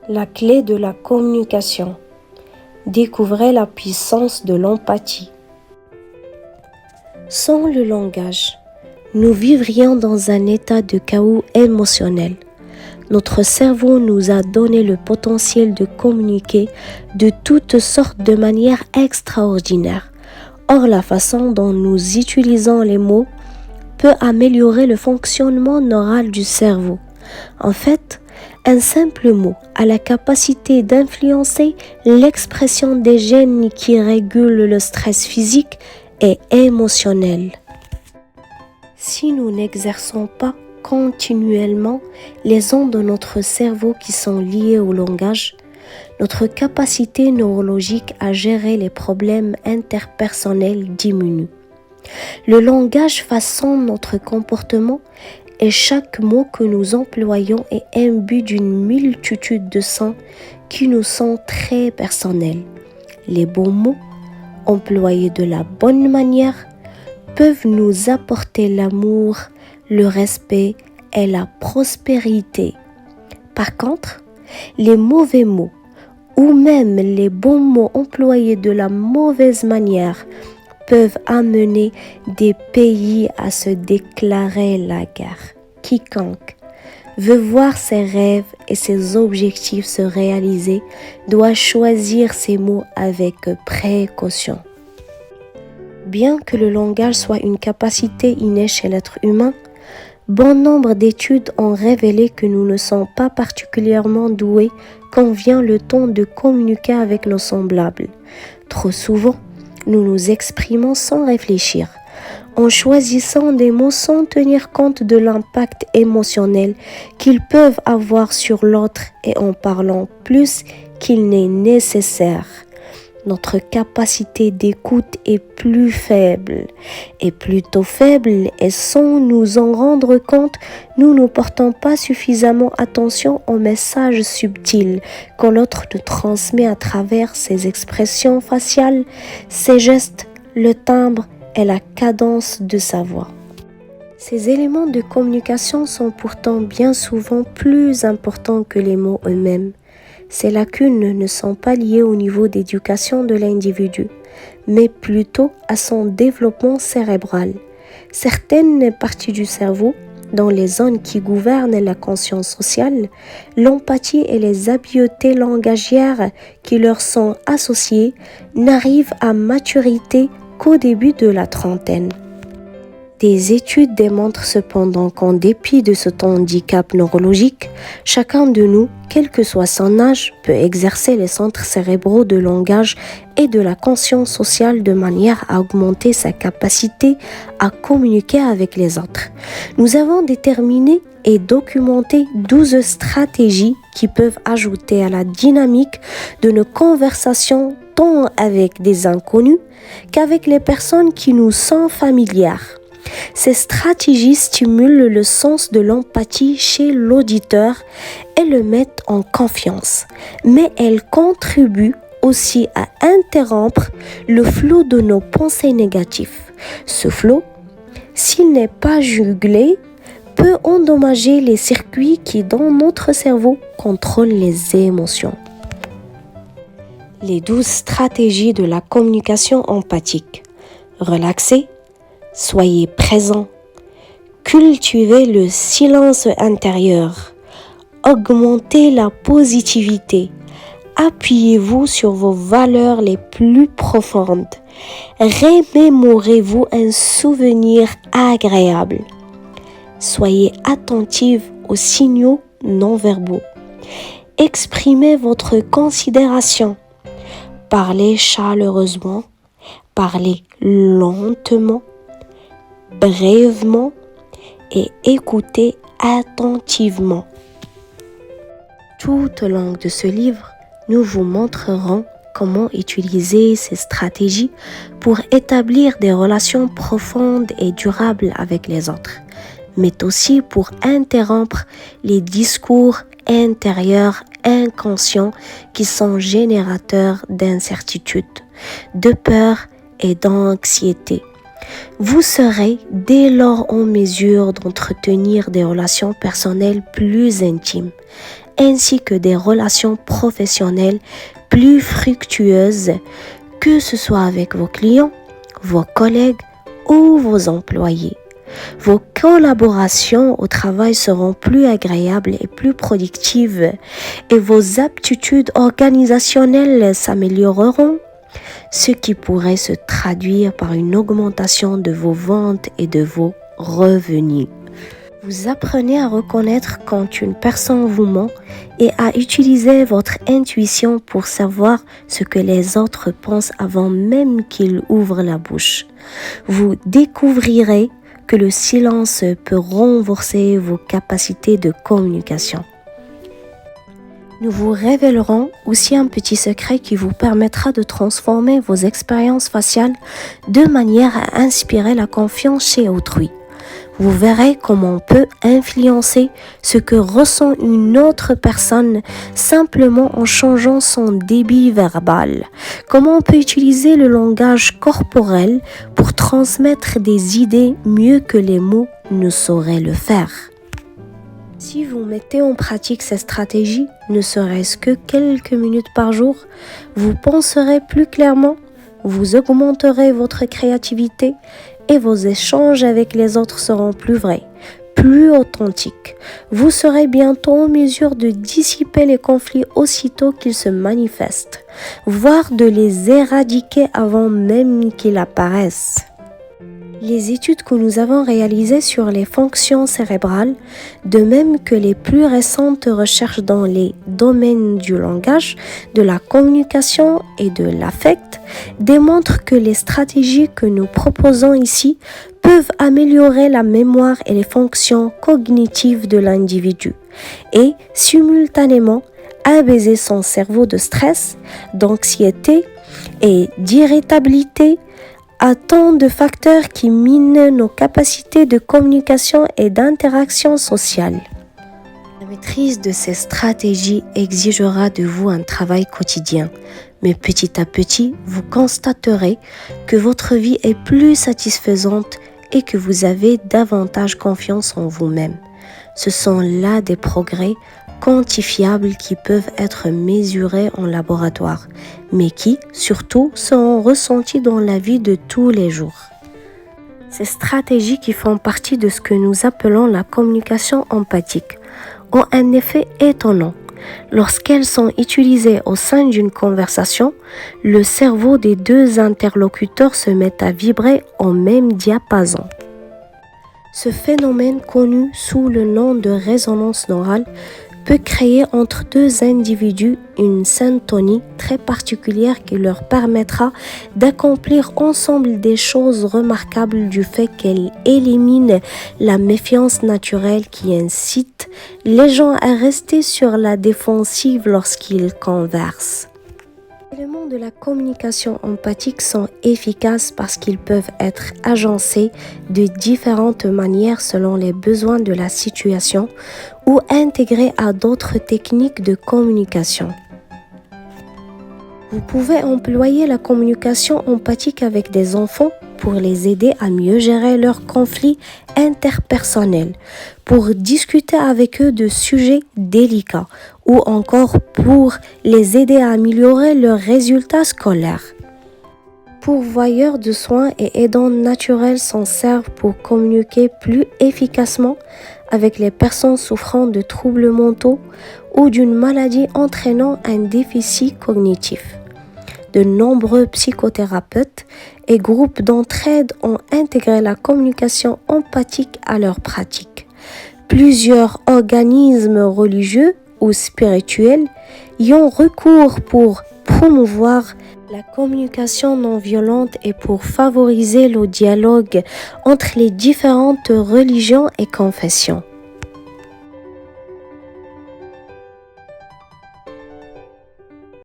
La clé de la communication. Découvrez la puissance de l'empathie. Sans le langage, nous vivrions dans un état de chaos émotionnel. Notre cerveau nous a donné le potentiel de communiquer de toutes sortes de manières extraordinaires. Or, la façon dont nous utilisons les mots peut améliorer le fonctionnement neural du cerveau. En fait, un simple mot a la capacité d'influencer l'expression des gènes qui régulent le stress physique et émotionnel. Si nous n'exerçons pas continuellement les ondes de notre cerveau qui sont liées au langage, notre capacité neurologique à gérer les problèmes interpersonnels diminue. Le langage façonne notre comportement et chaque mot que nous employons est imbu d'une multitude de sons qui nous sont très personnels. Les bons mots, employés de la bonne manière, peuvent nous apporter l'amour, le respect et la prospérité. Par contre, les mauvais mots ou même les bons mots employés de la mauvaise manière peuvent amener des pays à se déclarer la guerre. Quiconque veut voir ses rêves et ses objectifs se réaliser doit choisir ses mots avec précaution. Bien que le langage soit une capacité innée chez l'être humain, bon nombre d'études ont révélé que nous ne sommes pas particulièrement doués quand vient le temps de communiquer avec nos semblables. Trop souvent, nous nous exprimons sans réfléchir, en choisissant des mots sans tenir compte de l'impact émotionnel qu'ils peuvent avoir sur l'autre et en parlant plus qu'il n'est nécessaire. Notre capacité d'écoute est plus faible, et plutôt faible, et sans nous en rendre compte, nous ne portons pas suffisamment attention aux messages subtils que l'autre nous transmet à travers ses expressions faciales, ses gestes, le timbre et la cadence de sa voix. Ces éléments de communication sont pourtant bien souvent plus importants que les mots eux-mêmes. Ces lacunes ne sont pas liées au niveau d'éducation de l'individu, mais plutôt à son développement cérébral. Certaines parties du cerveau, dans les zones qui gouvernent la conscience sociale, l'empathie et les habiletés langagières qui leur sont associées n'arrivent à maturité qu'au début de la trentaine. Des études démontrent cependant qu'en dépit de cet handicap neurologique, chacun de nous, quel que soit son âge, peut exercer les centres cérébraux de langage et de la conscience sociale de manière à augmenter sa capacité à communiquer avec les autres. Nous avons déterminé et documenté 12 stratégies qui peuvent ajouter à la dynamique de nos conversations tant avec des inconnus qu'avec les personnes qui nous sont familières. Ces stratégies stimulent le sens de l'empathie chez l'auditeur et le mettent en confiance, mais elles contribuent aussi à interrompre le flot de nos pensées négatives. Ce flot, s'il n'est pas jugulé, peut endommager les circuits qui, dans notre cerveau, contrôlent les émotions. Les 12 stratégies de la communication empathique. Relaxez. Soyez présent, cultivez le silence intérieur, augmentez la positivité, appuyez-vous sur vos valeurs les plus profondes, remémorez-vous un souvenir agréable, soyez attentive aux signaux non-verbaux, exprimez votre considération, parlez chaleureusement, parlez lentement, brièvement et écoutez attentivement. Tout au long de ce livre, nous vous montrerons comment utiliser ces stratégies pour établir des relations profondes et durables avec les autres, mais aussi pour interrompre les discours intérieurs inconscients qui sont générateurs d'incertitude, de peur et d'anxiété. Vous serez dès lors en mesure d'entretenir des relations personnelles plus intimes ainsi que des relations professionnelles plus fructueuses, que ce soit avec vos clients, vos collègues ou vos employés. Vos collaborations au travail seront plus agréables et plus productives et vos aptitudes organisationnelles s'amélioreront, ce qui pourrait se traduire par une augmentation de vos ventes et de vos revenus. Vous apprenez à reconnaître quand une personne vous ment et à utiliser votre intuition pour savoir ce que les autres pensent avant même qu'ils ouvrent la bouche. Vous découvrirez que le silence peut renforcer vos capacités de communication. Nous vous révélerons aussi un petit secret qui vous permettra de transformer vos expériences faciales de manière à inspirer la confiance chez autrui. Vous verrez comment on peut influencer ce que ressent une autre personne simplement en changeant son débit verbal. Comment on peut utiliser le langage corporel pour transmettre des idées mieux que les mots ne sauraient le faire. Si vous mettez en pratique ces stratégies, ne serait-ce que quelques minutes par jour, vous penserez plus clairement, vous augmenterez votre créativité et vos échanges avec les autres seront plus vrais, plus authentiques. Vous serez bientôt en mesure de dissiper les conflits aussitôt qu'ils se manifestent, voire de les éradiquer avant même qu'ils apparaissent. Les études que nous avons réalisées sur les fonctions cérébrales, de même que les plus récentes recherches dans les domaines du langage, de la communication et de l'affect, démontrent que les stratégies que nous proposons ici peuvent améliorer la mémoire et les fonctions cognitives de l'individu et, simultanément, apaiser son cerveau de stress, d'anxiété et d'irritabilité, à tant de facteurs qui minent nos capacités de communication et d'interaction sociale. La maîtrise de ces stratégies exigera de vous un travail quotidien, mais petit à petit, vous constaterez que votre vie est plus satisfaisante et que vous avez davantage confiance en vous-même. Ce sont là des progrès quantifiables qui peuvent être mesurés en laboratoire, mais qui, surtout, seront ressentis dans la vie de tous les jours. Ces stratégies qui font partie de ce que nous appelons la communication empathique ont un effet étonnant. Lorsqu'elles sont utilisées au sein d'une conversation, le cerveau des deux interlocuteurs se met à vibrer au même diapason. Ce phénomène, connu sous le nom de résonance neurale, peut créer entre deux individus une syntonie très particulière qui leur permettra d'accomplir ensemble des choses remarquables du fait qu'elle élimine la méfiance naturelle qui incite les gens à rester sur la défensive lorsqu'ils conversent. Les éléments de la communication empathique sont efficaces parce qu'ils peuvent être agencés de différentes manières selon les besoins de la situation ou intégrés à d'autres techniques de communication. Vous pouvez employer la communication empathique avec des enfants pour les aider à mieux gérer leurs conflits interpersonnels, pour discuter avec eux de sujets délicats ou encore pour les aider à améliorer leurs résultats scolaires. Pourvoyeurs de soins et aidants naturels s'en servent pour communiquer plus efficacement avec les personnes souffrant de troubles mentaux ou d'une maladie entraînant un déficit cognitif. De nombreux psychothérapeutes et groupes d'entraide ont intégré la communication empathique à leur pratique. Plusieurs organismes religieux ou spirituels y ont recours pour promouvoir la communication non violente et pour favoriser le dialogue entre les différentes religions et confessions.